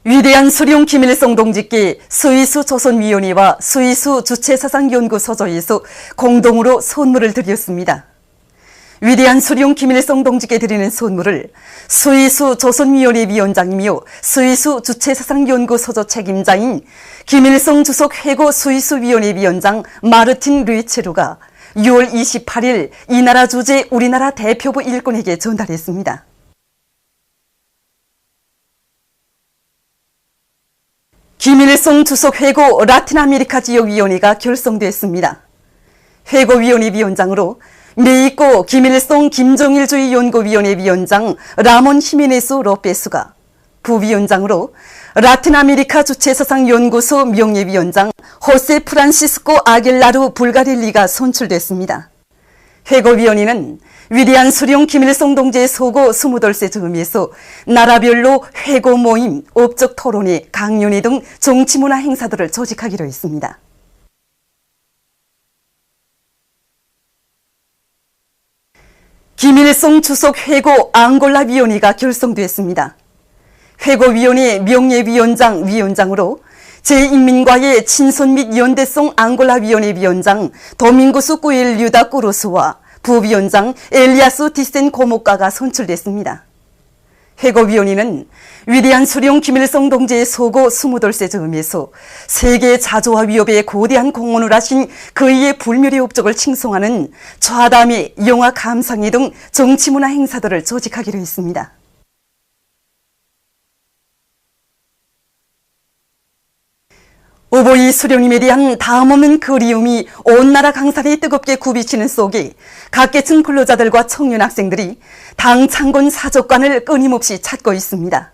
위대한 수룡 김일성 동지께 스위스 조선위원회와 스위스 주체사상연구소조에서 공동으로 선물을 드렸습니다. 위대한 수룡 김일성 동지께 드리는 선물을 스위스 조선위원회 위원장이며 스위스 주체사상연구소조 책임자인 김일성 주석 회고 스위스위원회 위원장 마르틴 르이체루가 6월 28일 이 나라 주재 우리나라 대표부 일꾼에게 전달했습니다. 김일성 주석 회고 라틴 아메리카 지역위원회가 결성됐습니다. 회고위원회 위원장으로 메이코 김일성 김정일주의 연구위원회 위원장 라몬 히메네스 로페스가, 부위원장으로 라틴 아메리카 주체사상연구소 명예위원장 호세 프란시스코 아겔라루 불가릴리가 선출됐습니다. 회고위원회는 위대한 수룡 김일성 동지의 소고 22세 즈음에서 나라별로 회고 모임, 업적 토론회, 강연회 등 정치문화 행사들을 조직하기로 했습니다. 김일성 주석 회고 앙골라위원회가 결성됐습니다. 회고위원회 명예위원장 위원장으로 제 인민과의 친선 및 연대성 앙골라위원회 위원장 도밍고스 꾸엘류다 꾸루스와 부위원장 엘리아스 디센 고목가가 선출됐습니다. 회고위원회는 위대한 수룡 김일성 동지의 소고 22세 즈음에서 세계 자조와 위협에 거대한 공헌을 하신 그의 불멸의 업적을 칭송하는 좌담회, 영화 감상회 등 정치문화 행사들을 조직하기로 했습니다. 오보이 수령님에 대한 다음없는 그리움이 온 나라 강산에 뜨겁게 굽이치는 속에 각계층 근로자들과 청년 학생들이 당 창건 사적관을 끊임없이 찾고 있습니다.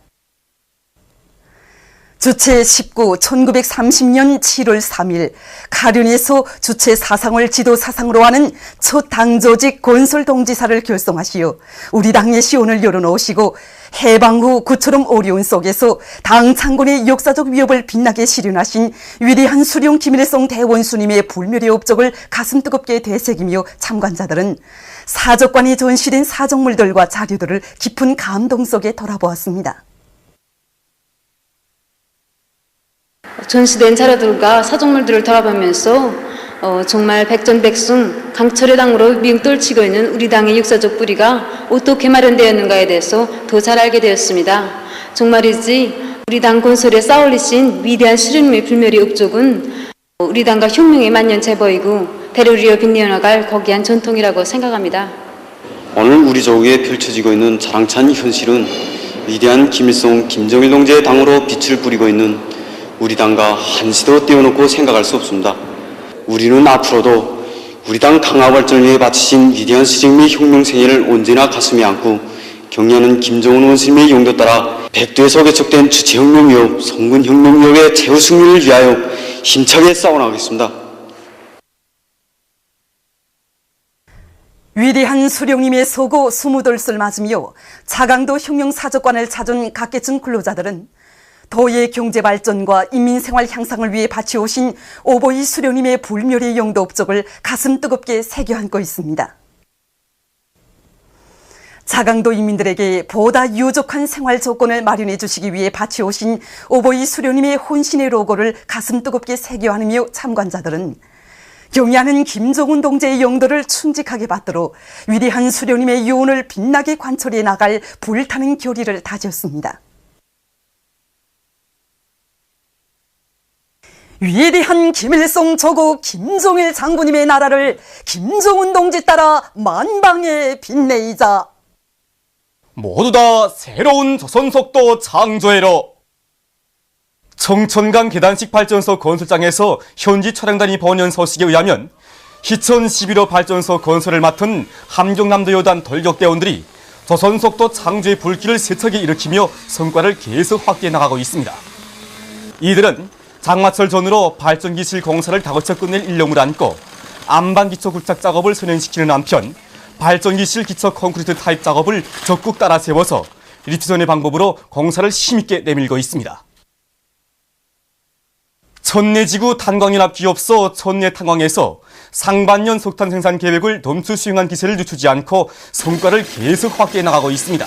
주체 19, 1930년 7월 3일 가륜에서 주체 사상을 지도 사상으로 하는 첫 당조직 건설동지사를 결성하시어 우리 당의 시온을 열어놓으시고 해방 후 그처럼 어려운 속에서 당 창건의 역사적 위협을 빛나게 실현하신 위대한 수룡 김일성 대원수님의 불멸의 업적을 가슴 뜨겁게 되새기며 참관자들은 사적관에 전시된 사적물들과 자료들을 깊은 감동 속에 돌아보았습니다. 전시된 자료들과 사적물들을 돌아보면서 정말 백전백승 강철의 당으로 맹떨치고 있는 우리 당의 역사적 뿌리가 어떻게 마련되었는가에 대해서 더 잘 알게 되었습니다. 정말이지 우리 당 건설에 쌓아올리신 위대한 수령님의 불멸의 업적은 우리 당과 혁명의 만년 제보이고 대를 이어 빛내어나갈 거기한 전통이라고 생각합니다. 오늘 우리 조국에 펼쳐지고 있는 자랑찬 현실은 위대한 김일성 김정일 동지의 당으로 빛을 뿌리고 있는 우리 당과 한시도 떼어놓고 생각할 수 없습니다. 우리는 앞으로도 우리 당 강화 발전을 위해 바치신 위대한 스승님의 혁명생애를 언제나 가슴에 안고 경의하는 김정은 원수님의 용도 따라 백두에서 개척된 주체혁명위협, 성군혁명위협의 최후 승리를 위하여 힘차게 싸워나가겠습니다. 위대한 수령님의 소고 22살 맞으며 차강도 혁명사적관을 찾은 각계층 근로자들은 도의 경제발전과 인민생활 향상을 위해 바치오신 오보이 수령님의 불멸의 영도 업적을 가슴 뜨겁게 새겨 안고 있습니다. 차강도 인민들에게 보다 유족한 생활 조건을 마련해 주시기 위해 바치오신 오보이 수령님의 혼신의 로고를 가슴 뜨겁게 새겨 안으며 참관자들은 경의하는 김정은 동지의 영도를 충직하게 받들어 위대한 수령님의 유언을 빛나게 관철해 나갈 불타는 결의를 다졌습니다. 위대한 김일성 조국 김정일 장군님의 나라를 김정은 동지 따라 만방에 빛내이자. 모두 다 새로운 조선속도 창조해로. 청천강 계단식 발전소 건설장에서 현지 촬영단이 보낸 소식에 의하면 희천 11호 발전소 건설을 맡은 함경남도 여단 돌격대원들이 조선속도 창조의 불길을 세차게 일으키며 성과를 계속 확대해 나가고 있습니다. 이들은 장마철 전후로 발전기실 공사를 다거쳐 끝낼 인력을 안고 안방기초 굴착 작업을 선행시키는 한편 발전기실 기초 콘크리트 타입 작업을 적극 따라 세워서 리프트전의 방법으로 공사를 힘있게 내밀고 있습니다. 천내지구 탄광연합 기업소 천내탄광에서 상반년 석탄 생산 계획을 넘출 수행한 기세를 늦추지 않고 성과를 계속 확대해 나가고 있습니다.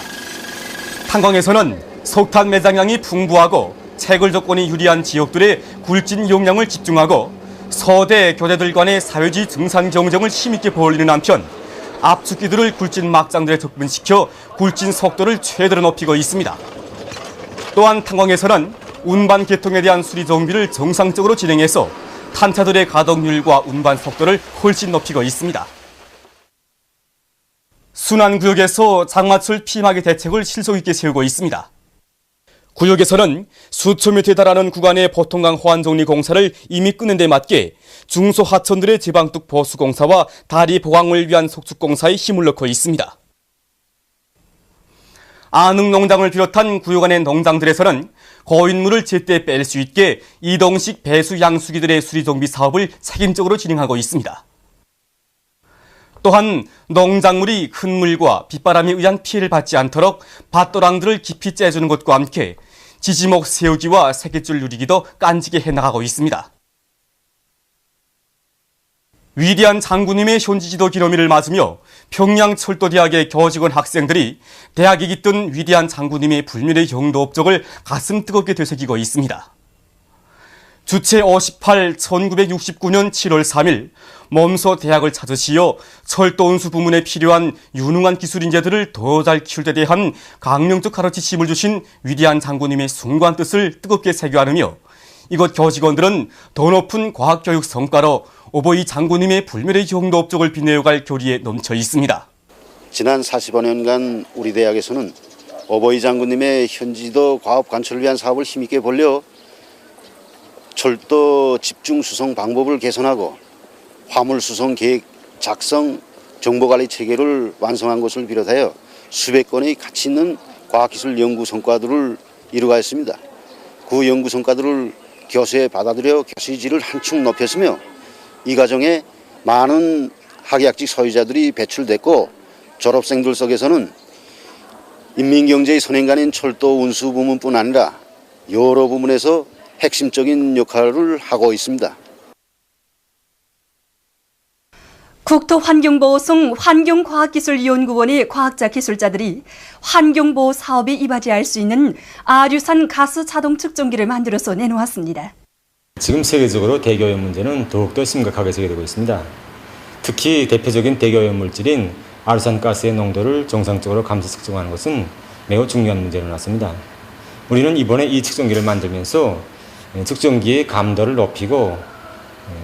탄광에서는 석탄 매장량이 풍부하고 채굴 조건이 유리한 지역들의 굴진 용량을 집중하고 서대 교대들 간의 사회주의 증산 경쟁을 힘있게 벌이는 한편 압축기들을 굴진 막장들에 접근시켜 굴진 속도를 최대로 높이고 있습니다. 또한 탄광에서는 운반 개통에 대한 수리 정비를 정상적으로 진행해서 탄차들의 가동률과 운반 속도를 훨씬 높이고 있습니다. 순환구역에서 장마철 피막의 대책을 실속 있게 세우고 있습니다. 구역에서는 수천 미터에 달하는 구간의 보통강 호환정리 공사를 이미 끝낸 데 맞게 중소하천들의 제방뚝 보수 공사와 다리 보강을 위한 속축 공사에 힘을 넣고 있습니다. 안흥농장을 비롯한 구역 안의 농장들에서는 고인물을 제때 뺄 수 있게 이동식 배수 양수기들의 수리 정비 사업을 책임적으로 진행하고 있습니다. 또한 농작물이 큰 물과 빗바람에 의한 피해를 받지 않도록 밭도랑들을 깊이 째주는 것과 함께 지지목 세우기와 새끼줄 누리기도 깐지게 해나가고 있습니다. 위대한 장군님의 현지 지도 기념일을 맞으며 평양철도대학의 교직원 학생들이 대학이 깃든 위대한 장군님의 불멸의 경도 업적을 가슴 뜨겁게 되새기고 있습니다. 주체 58 1969년 7월 3일 몸소 대학을 찾으시어 철도 운수 부문에 필요한 유능한 기술 인재들을 더 잘 키울 데 대한 강령적 가르치심을 주신 위대한 장군님의 숭고한 뜻을 뜨겁게 새겨안으며 이곳 교직원들은 더 높은 과학교육 성과로 오보이 장군님의 불멸의 경도 업적을 빛내어갈 교리에 넘쳐 있습니다. 지난 45년간 우리 대학에서는 오보이 장군님의 현지도 과업 관철을 위한 사업을 힘있게 벌려 철도 집중 수송 방법을 개선하고 화물 수송 계획 작성 정보관리 체계를 완성한 것을 비롯하여 수백 건의 가치 있는 과학기술 연구 성과들을 이루어갔습니다. 그 연구 성과들을 교수에 받아들여 교수의 질을 한층 높였으며 이 과정에 많은 학위학직 소유자들이 배출됐고 졸업생들 속에서는 인민경제의 선행관인 철도 운수 부문뿐 아니라 여러 부문에서 핵심적인 역할을 하고 있습니다. 국토환경보호성 환경과학기술연구원의 과학자 기술자들이 환경보호 사업에 이바지할 수 있는 아류산 가스 자동 측정기를 만들어서 내놓았습니다. 지금 세계적으로 대기오염 문제는 더욱더 심각하게 제기되고 있습니다. 특히 대표적인 대기오염 물질인 아류산 가스의 농도를 정상적으로 감시 측정하는 것은 매우 중요한 문제로 났습니다. 우리는 이번에 이 측정기를 만들면서 측정기의 감도를 높이고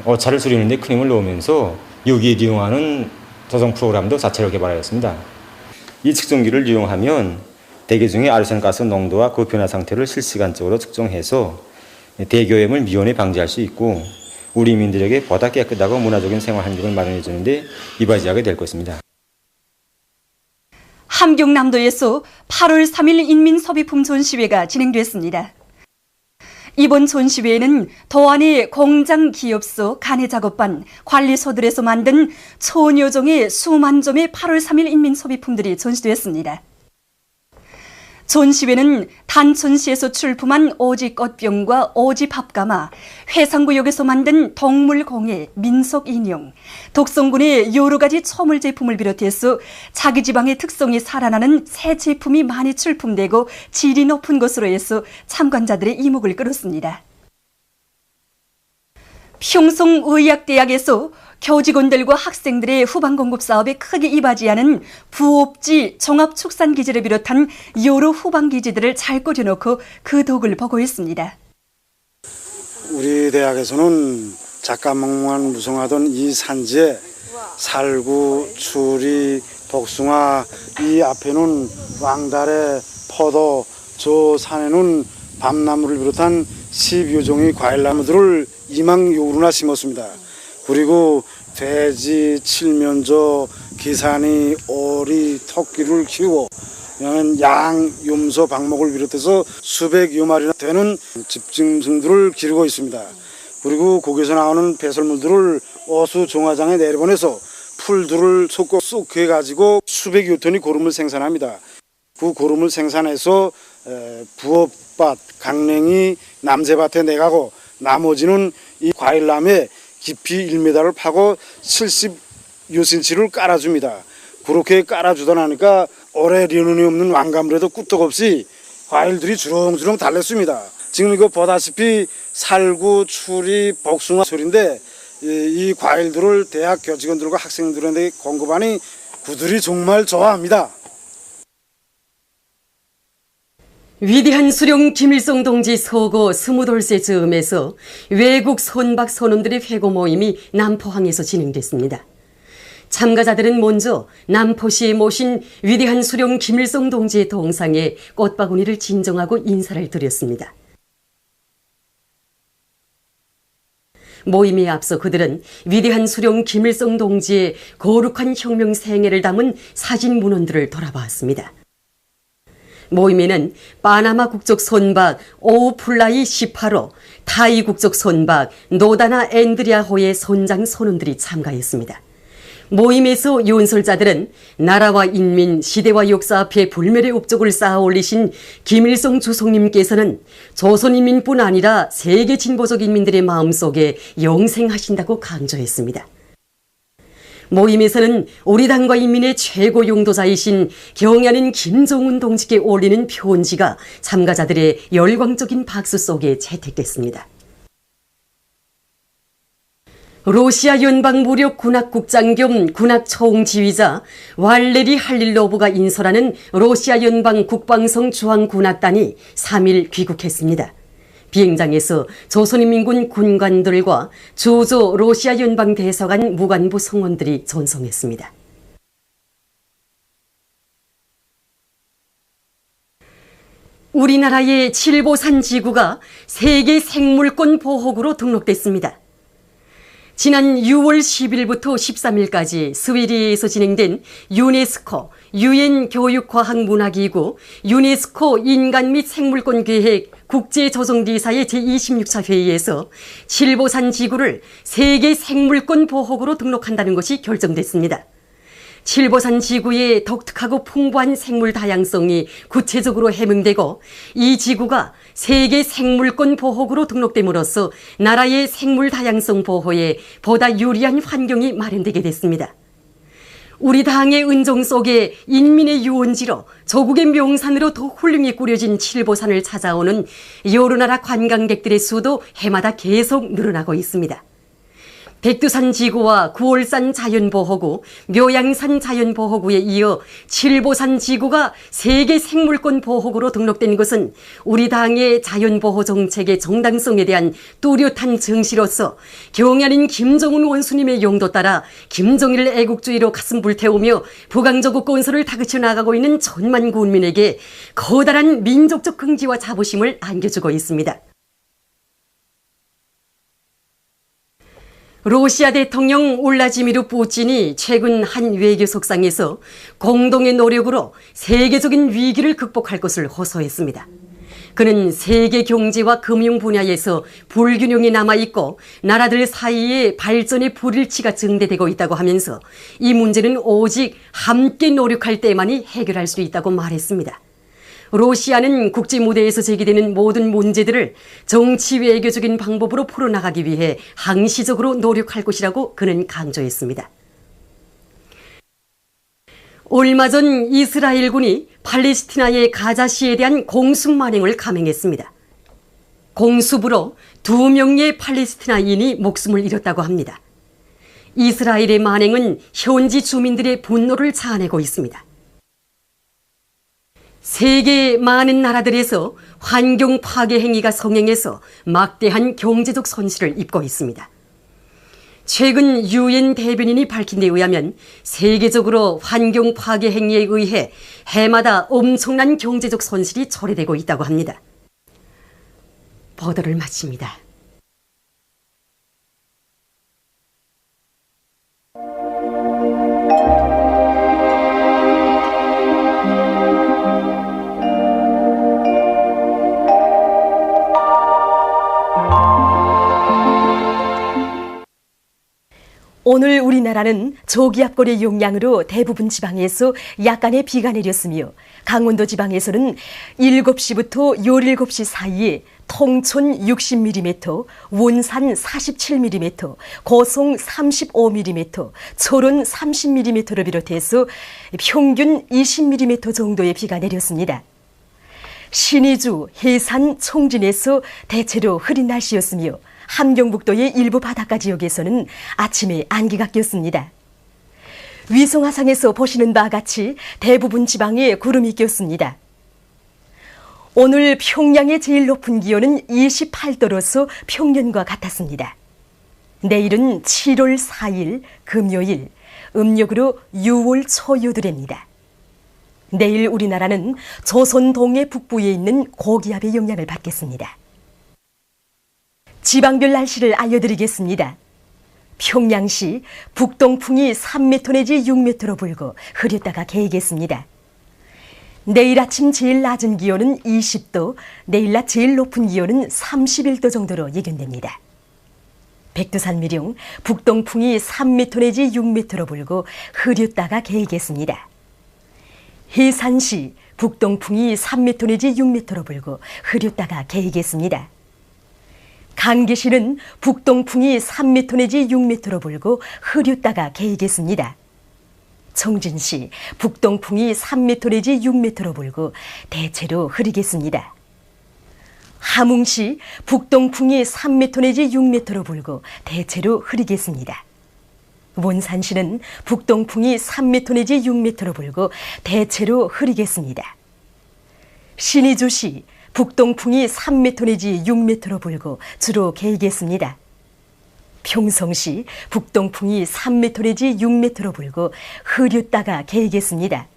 오차를 줄이는 데 큰 힘을 놓으면서 여기에 이용하는 조성 프로그램도 자체로 개발하였습니다. 이 측정기를 이용하면 대기 중의 아류산 가스 농도와 그 변화 상태를 실시간적으로 측정해서 대기오염을 미연에 방지할 수 있고 우리 민들에게 보다 깨끗하고 문화적인 생활 환경을 마련해 주는데 이바지하게 될 것입니다. 함경남도에서 8월 3일 인민소비품 전시회가 진행됐습니다. 이번 전시회에는 도안의 공장, 기업소, 간해 작업반, 관리소들에서 만든 천여 종의 수만 점의 8월 3일 인민소비품들이 전시됐습니다. 전시회는 단천시에서 출품한 오지꽃병과 오지밥가마, 회상구역에서 만든 동물공예, 민속인형, 독성군의 여러 가지 초물 제품을 비롯해서 자기 지방의 특성이 살아나는 새 제품이 많이 출품되고 질이 높은 것으로 해서 참관자들의 이목을 끌었습니다. 평송의학대학에서 교직원들과 학생들의 후반 공급 사업에 크게 이바지하는 부업지 종합축산기지를 비롯한 여러 후반기지들을 잘 꾸려놓고 그 덕을 보고 있습니다. 우리 대학에서는 작가몽만 무성하던 이 산지에 살구, 추리, 복숭아, 이 앞에는 왕달에, 포도, 저 산에는 밤나무를 비롯한 10여 종의 과일나무들을 이망요루나 심었습니다. 그리고 돼지, 칠면조, 기산이, 오리, 토끼를 키우고 양, 염소, 박목을 비롯해서 수백여 마리나 되는 집짐승들을 기르고 있습니다. 그리고 거기서 나오는 배설물들을 어수 정화장에 내려보내서 풀들을 섞고 쑥 해가지고 수백여 톤의 고름을 생산합니다. 그 고름을 생산해서 부업밭, 강냉이 남새밭에 내가고 나머지는 이 과일나무에 깊이 1m를 파고 70여 cm를 깔아줍니다. 그렇게 깔아주다 나니까 오래 리눈이 없는 왕가물에도 끄떡없이 과일들이 주렁주렁 달렸습니다. 지금 이거 보다시피 살구, 추리, 복숭아 소리인데 이 과일들을 대학 교직원들과 학생들한테 공급하니 그들이 정말 좋아합니다. 위대한 수령 김일성 동지 서거 20돌째 즈음에서 외국 선박 선원들의 회고 모임이 남포항에서 진행됐습니다. 참가자들은 먼저 남포시에 모신 위대한 수령 김일성 동지의 동상에 꽃바구니를 진정하고 인사를 드렸습니다. 모임에 앞서 그들은 위대한 수령 김일성 동지의 거룩한 혁명 생애를 담은 사진 문헌들을 돌아보았습니다. 모임에는 파나마 국적 선박 오우플라이 18호, 타이 국적 선박 노다나 앤드리아호의 선장 선원들이 참가했습니다. 모임에서 연설자들은 나라와 인민, 시대와 역사 앞에 불멸의 업적을 쌓아 올리신 김일성 주석님께서는 조선인민뿐 아니라 세계 진보적 인민들의 마음속에 영생하신다고 강조했습니다. 모임에서는 우리 당과 인민의 최고 용도자이신 경야는 김정은 동지께 올리는 편지가 참가자들의 열광적인 박수 속에 채택됐습니다. 러시아 연방 무력 군악국장 겸 군악총지휘자 왈레리 할릴로브가 인솔하는 러시아 연방 국방성 주황군악단이 3일 귀국했습니다. 비행장에서 조선인민군 군관들과 주조 러시아 연방 대사관 무관부 성원들이 전송했습니다. 우리나라의 칠보산 지구가 세계 생물권 보호구로 등록됐습니다. 지난 6월 10일부터 13일까지 스웨덴에서 진행된 유네스코 유엔 교육과학문화기구 유네스코 인간 및 생물권 계획 국제조정대사의 제26차 회의에서 칠보산 지구를 세계 생물권 보호구로 등록한다는 것이 결정됐습니다. 칠보산 지구의 독특하고 풍부한 생물 다양성이 구체적으로 해명되고 이 지구가 세계 생물권 보호구로 등록됨으로써 나라의 생물 다양성 보호에 보다 유리한 환경이 마련되게 됐습니다. 우리 당의 은정 속에 인민의 유원지로 조국의 명산으로 더 훌륭히 꾸려진 칠보산을 찾아오는 여러 나라 관광객들의 수도 해마다 계속 늘어나고 있습니다. 백두산 지구와 구월산 자연보호구, 묘양산 자연보호구에 이어 칠보산 지구가 세계 생물권 보호구로 등록된 것은 우리 당의 자연보호 정책의 정당성에 대한 뚜렷한 증시로서 경야린 김정은 원수님의 용도 따라 김정일 애국주의로 가슴 불태우며 부강조국 건설을 다그쳐 나가고 있는 천만 국민에게 커다란 민족적 긍지와 자부심을 안겨주고 있습니다. 러시아 대통령 울라지미르 푸틴이 최근 한 외교 석상에서 공동의 노력으로 세계적인 위기를 극복할 것을 호소했습니다. 그는 세계 경제와 금융 분야에서 불균형이 남아있고 나라들 사이에 발전의 불일치가 증대되고 있다고 하면서 이 문제는 오직 함께 노력할 때만이 해결할 수 있다고 말했습니다. 러시아는 국제 무대에서 제기되는 모든 문제들을 정치 외교적인 방법으로 풀어나가기 위해 항시적으로 노력할 것이라고 그는 강조했습니다. 얼마 전 이스라엘군이 팔레스티나의 가자시에 대한 공습 만행을 감행했습니다. 공습으로 2명의 팔레스티나인이 목숨을 잃었다고 합니다. 이스라엘의 만행은 현지 주민들의 분노를 자아내고 있습니다. 세계 많은 나라들에서 환경 파괴 행위가 성행해서 막대한 경제적 손실을 입고 있습니다. 최근 유엔 대변인이 밝힌 데 의하면 세계적으로 환경 파괴 행위에 의해 해마다 엄청난 경제적 손실이 초래되고 있다고 합니다. 보도를 마칩니다. 오늘 우리나라는 저기압골의 영향으로 대부분 지방에서 약간의 비가 내렸으며 강원도 지방에서는 7시부터 17시 사이에 통촌 60mm, 원산 47mm, 고성 35mm, 철원 30mm를 비롯해서 평균 20mm 정도의 비가 내렸습니다. 신의주, 해산, 총진에서 대체로 흐린 날씨였으며 함경북도의 일부 바닷가 지역에서는 아침에 안개가 꼈습니다. 위성화상에서 보시는 바와 같이 대부분 지방에 구름이 꼈습니다. 오늘 평양의 제일 높은 기온은 28도로서 평년과 같았습니다. 내일은 7월 4일 금요일, 음력으로 6월 초요들입니다. 내일 우리나라는 조선 동해 북부에 있는 고기압의 영향을 받겠습니다. 지방별 날씨를 알려드리겠습니다. 평양시 북동풍이 3m 내지 6m로 불고 흐렸다가 개겠습니다. 내일 아침 제일 낮은 기온은 20도, 내일 낮 제일 높은 기온은 31도 정도로 예견됩니다. 백두산미령 북동풍이 3m 내지 6m로 불고 흐렸다가 개겠습니다. 해산시 북동풍이 3m 내지 6m로 불고 흐렸다가 개겠습니다. 강계시는 북동풍이 3m 내지 6m로 불고 흐렸다가 개겠습니다. 청진시 북동풍이 3m 내지 6m로 불고 대체로 흐리겠습니다. 함흥시 북동풍이 3m 내지 6m로 불고 대체로 흐리겠습니다. 원산시는 북동풍이 3m 내지 6m로 불고 대체로 흐리겠습니다. 신의주시 북동풍이 3m 내지 6m로 불고 주로 개겠습니다. 평성시 북동풍이 3m 내지 6m로 불고 흐렸다가 개겠습니다.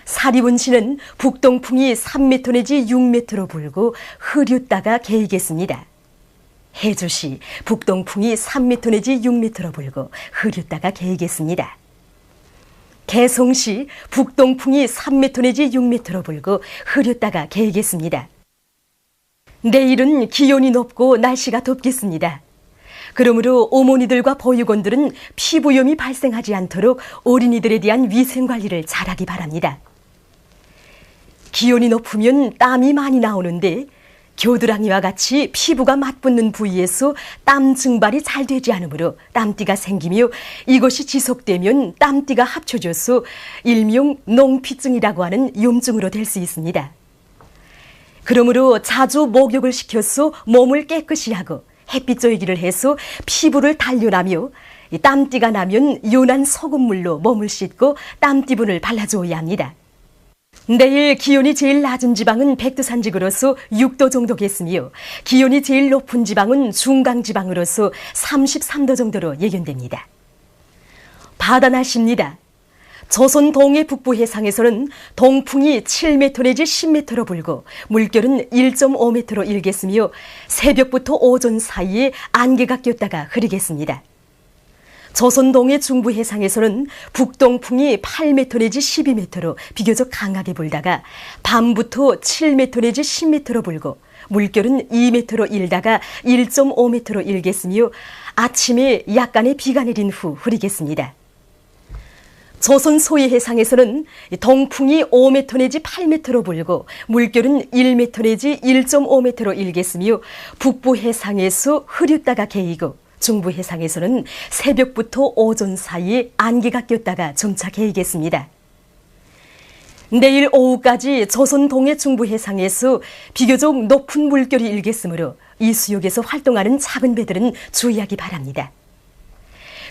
사리원시는 북동풍이 3m 내지 6m로 불고 흐렸다가 개겠습니다. 해주시 북동풍이 3m 내지 6m로 불고 흐렸다가 개겠습니다. 개성시 북동풍이 3m 내지 6m로 불고 흐렸다가 개겠습니다. 내일은 기온이 높고 날씨가 덥겠습니다. 그러므로 어머니들과 보육원들은 피부염이 발생하지 않도록 어린이들에 대한 위생관리를 잘하기 바랍니다. 기온이 높으면 땀이 많이 나오는데 겨드랑이와 같이 피부가 맞붙는 부위에서 땀 증발이 잘 되지 않으므로 땀띠가 생기며 이것이 지속되면 땀띠가 합쳐져서 일명 농피증이라고 하는 염증으로 될 수 있습니다. 그러므로 자주 목욕을 시켜서 몸을 깨끗이 하고 햇빛 쬐기를 해서 피부를 단련하며 땀띠가 나면 연한 소금물로 몸을 씻고 땀띠분을 발라줘야 합니다. 내일 기온이 제일 낮은 지방은 백두산지구로서 6도 정도겠으며 기온이 제일 높은 지방은 중강지방으로서 33도 정도로 예견됩니다. 바다 날씨입니다. 조선 동해 북부 해상에서는 동풍이 7m 내지 10m로 불고 물결은 1.5m로 일겠으며 새벽부터 오전 사이에 안개가 꼈다가 흐리겠습니다. 조선 동해 중부 해상에서는 북동풍이 8m 내지 12m로 비교적 강하게 불다가 밤부터 7m 내지 10m로 불고 물결은 2m로 일다가 1.5m로 일겠으며 아침에 약간의 비가 내린 후 흐리겠습니다. 조선 소해 해상에서는 동풍이 5m 내지 8m로 불고 물결은 1m 내지 1.5m로 일겠으며 북부 해상에서 흐렸다가 개이고 중부 해상에서는 새벽부터 오전 사이에 안개가 꼈다가 점차 개이겠습니다. 내일 오후까지 조선 동해 중부 해상에서 비교적 높은 물결이 일겠으므로 이 수역에서 활동하는 작은 배들은 주의하기 바랍니다.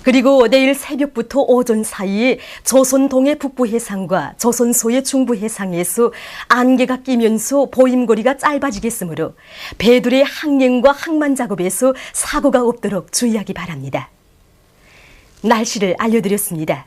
그리고 내일 새벽부터 오전 사이에 조선 동해 북부 해상과 조선 소해 중부 해상에서 안개가 끼면서 보임거리가 짧아지겠으므로 배들의 항행과 항만 작업에서 사고가 없도록 주의하기 바랍니다. 날씨를 알려드렸습니다.